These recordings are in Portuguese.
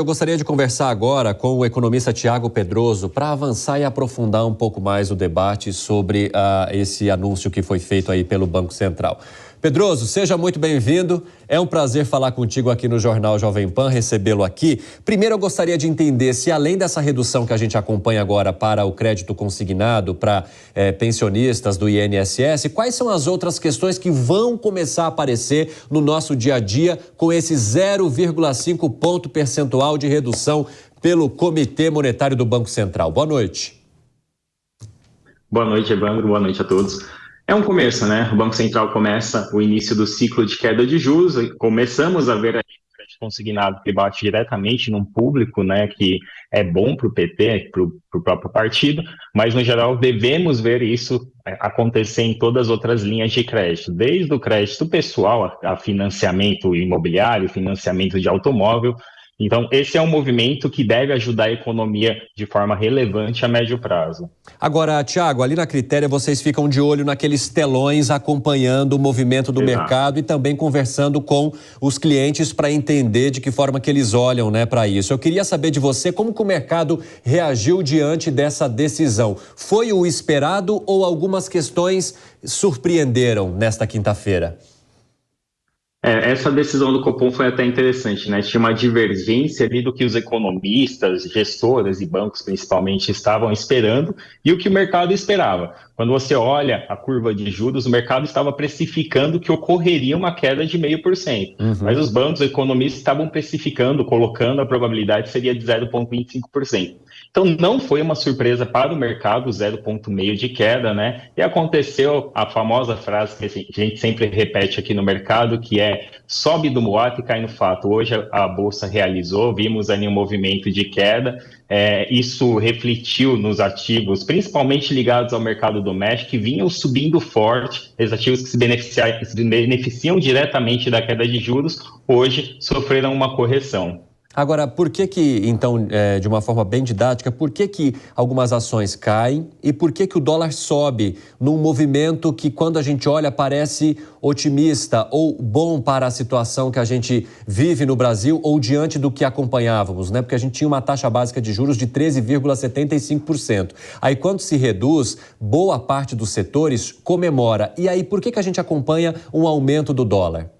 Eu gostaria de conversar agora com o economista Tiago Pedroso para avançar e aprofundar um pouco mais o debate sobre esse anúncio que foi feito aí pelo Banco Central. Pedroso, seja muito bem-vindo. É um prazer falar contigo aqui no Jornal Jovem Pan, recebê-lo aqui. Primeiro, eu gostaria de entender se, além dessa redução que a gente acompanha agora para o crédito consignado, para pensionistas do INSS, quais são as outras questões que vão começar a aparecer no nosso dia a dia com esse 0,5 ponto percentual de redução pelo Comitê Monetário do Banco Central? Boa noite. Boa noite, Evandro. Boa noite a todos. É um começo, né? O Banco Central começa o início do ciclo de queda de juros. Começamos a ver aí o crédito consignado que bate diretamente num público, né, que é bom para o PT, para o próprio partido, mas no geral devemos ver isso acontecer em todas as outras linhas de crédito, desde o crédito pessoal a financiamento imobiliário, financiamento de automóvel. Então, esse é um movimento que deve ajudar a economia de forma relevante a médio prazo. Agora, Tiago, ali na Critéria vocês ficam de olho naqueles telões acompanhando o movimento do mercado e também conversando com os clientes para entender de que forma que eles olham, né, para isso. Eu queria saber de você como que o mercado reagiu diante dessa decisão. Foi o esperado ou algumas questões surpreenderam nesta quinta-feira? Essa decisão do Copom foi até interessante, né? Tinha uma divergência ali do que os economistas, gestoras e bancos principalmente estavam esperando e o que o mercado esperava. Quando você olha a curva de juros, o mercado estava precificando que ocorreria uma queda de 0,5%. Mas os bancos, os economistas estavam precificando, colocando a probabilidade seria de 0,25%. Então não foi uma surpresa para o mercado, 0,5% de queda, né? E aconteceu a famosa frase que a gente sempre repete aqui no mercado, que é sobe do boato e cai no fato. Hoje a Bolsa realizou, vimos ali um movimento de queda, isso refletiu nos ativos, principalmente ligados ao mercado doméstico, que vinham subindo forte, os ativos que se beneficiam diretamente da queda de juros, hoje sofreram uma correção. Agora, por que então, de uma forma bem didática, por que algumas ações caem e por que o dólar sobe num movimento que, quando a gente olha, parece otimista ou bom para a situação que a gente vive no Brasil ou diante do que acompanhávamos, né? Porque a gente tinha uma taxa básica de juros de 13,75%. Aí, quando se reduz, boa parte dos setores comemora. E aí, por que a gente acompanha um aumento do dólar?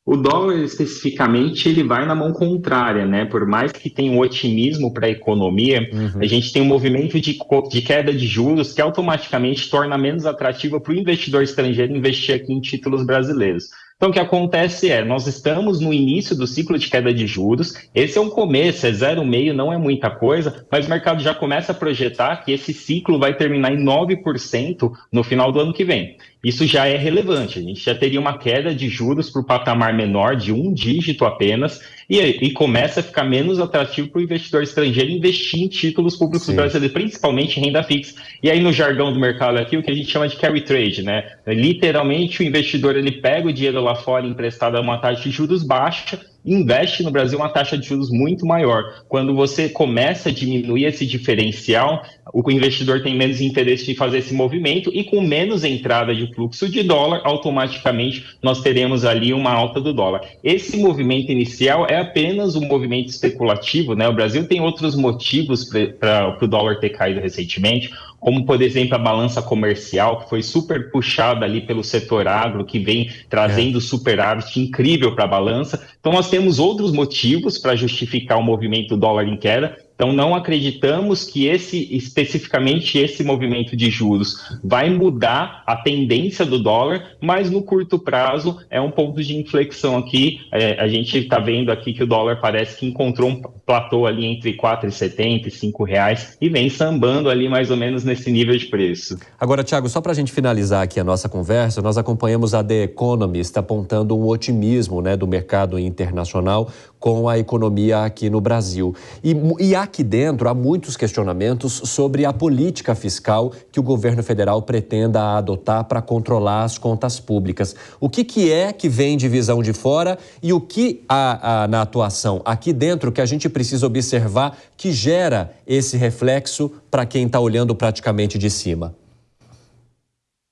O dólar, especificamente, ele vai na mão contrária, né? Por mais que tenha um otimismo para a economia, a gente tem um movimento de queda de juros que automaticamente torna menos atrativo para o investidor estrangeiro investir aqui em títulos brasileiros. Então, o que acontece nós estamos no início do ciclo de queda de juros, esse é um começo, 0,5%, não é muita coisa, mas o mercado já começa a projetar que esse ciclo vai terminar em 9% no final do ano que vem. Isso já é relevante, a gente já teria uma queda de juros para o patamar menor, de um dígito apenas, e começa a ficar menos atrativo para o investidor estrangeiro investir em títulos públicos brasileiros, principalmente renda fixa. E aí, no jargão do mercado aqui, o que a gente chama de carry trade, né? Literalmente, o investidor ele pega o dinheiro lá fora emprestado a uma taxa de juros baixa, investe no Brasil uma taxa de juros muito maior. Quando você começa a diminuir esse diferencial, o investidor tem menos interesse de fazer esse movimento e com menos entrada de fluxo de dólar, automaticamente nós teremos ali uma alta do dólar. Esse movimento inicial é apenas um movimento especulativo, né? O Brasil tem outros motivos para o dólar ter caído recentemente, como, por exemplo, a balança comercial, que foi super puxada ali pelo setor agro, que vem trazendo superávit incrível para a balança. Então, nós temos outros motivos para justificar o movimento do dólar em queda. Então, não acreditamos que especificamente esse movimento de juros vai mudar a tendência do dólar, mas no curto prazo é um ponto de inflexão aqui. A gente está vendo aqui que o dólar parece que encontrou um platô ali entre R$ 4,70 e R$ 5,00 e vem sambando ali mais ou menos nesse nível de preço. Agora, Tiago, só para a gente finalizar aqui a nossa conversa, nós acompanhamos a The Economist apontando um otimismo, né, do mercado internacional com a economia aqui no Brasil. E aqui dentro há muitos questionamentos sobre a política fiscal que o governo federal pretenda adotar para controlar as contas públicas. O que é que vem de visão de fora e o que há na atuação aqui dentro que a gente precisa observar que gera esse reflexo para quem está olhando praticamente de cima?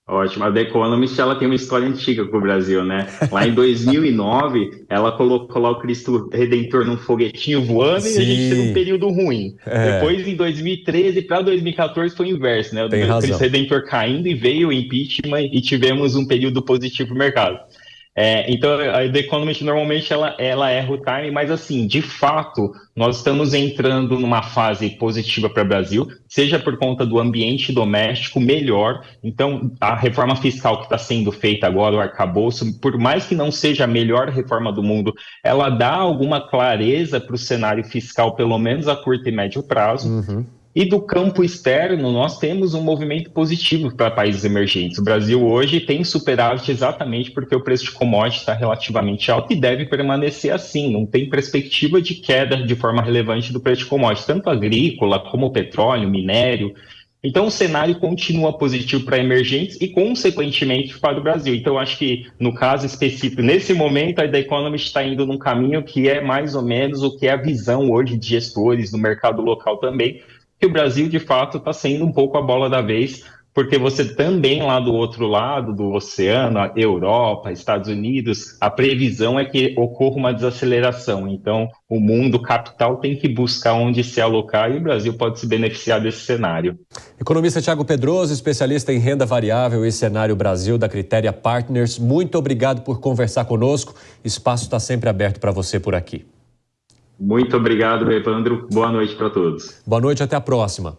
Ótimo. A The Economist, ela tem uma história antiga com o Brasil, né? Lá em 2009, ela colocou lá o Cristo Redentor num foguetinho voando e a gente teve um Sim, período ruim. é, Depois, em 2013 para 2014, foi o inverso, né? O tem Cristo razão. Redentor caindo e veio o impeachment e tivemos um período positivo no mercado. Então, a The Economist normalmente ela erra o time, mas assim, de fato, nós estamos entrando numa fase positiva para o Brasil, seja por conta do ambiente doméstico melhor. Então, a reforma fiscal que está sendo feita agora, o arcabouço, por mais que não seja a melhor reforma do mundo, ela dá alguma clareza para o cenário fiscal, pelo menos a curto e médio prazo. Uhum. E do campo externo, nós temos um movimento positivo para países emergentes. O Brasil hoje tem superávit exatamente porque o preço de commodity está relativamente alto e deve permanecer assim. Não tem perspectiva de queda de forma relevante do preço de commodity, tanto agrícola como petróleo, minério. Então, o cenário continua positivo para emergentes e, consequentemente, para o Brasil. Então, acho que, no caso específico, nesse momento, a The Economist está indo num caminho que é mais ou menos o que é a visão hoje de gestores do mercado local também, que o Brasil, de fato, está sendo um pouco a bola da vez, porque você também lá do outro lado do oceano, a Europa, Estados Unidos, a previsão é que ocorra uma desaceleração. Então, o mundo capital tem que buscar onde se alocar e o Brasil pode se beneficiar desse cenário. Economista Thiago Pedroso, especialista em renda variável e cenário Brasil da Critéria Partners, muito obrigado por conversar conosco. Espaço está sempre aberto para você por aqui. Muito obrigado, Evandro. Boa noite para todos. Boa noite, até a próxima.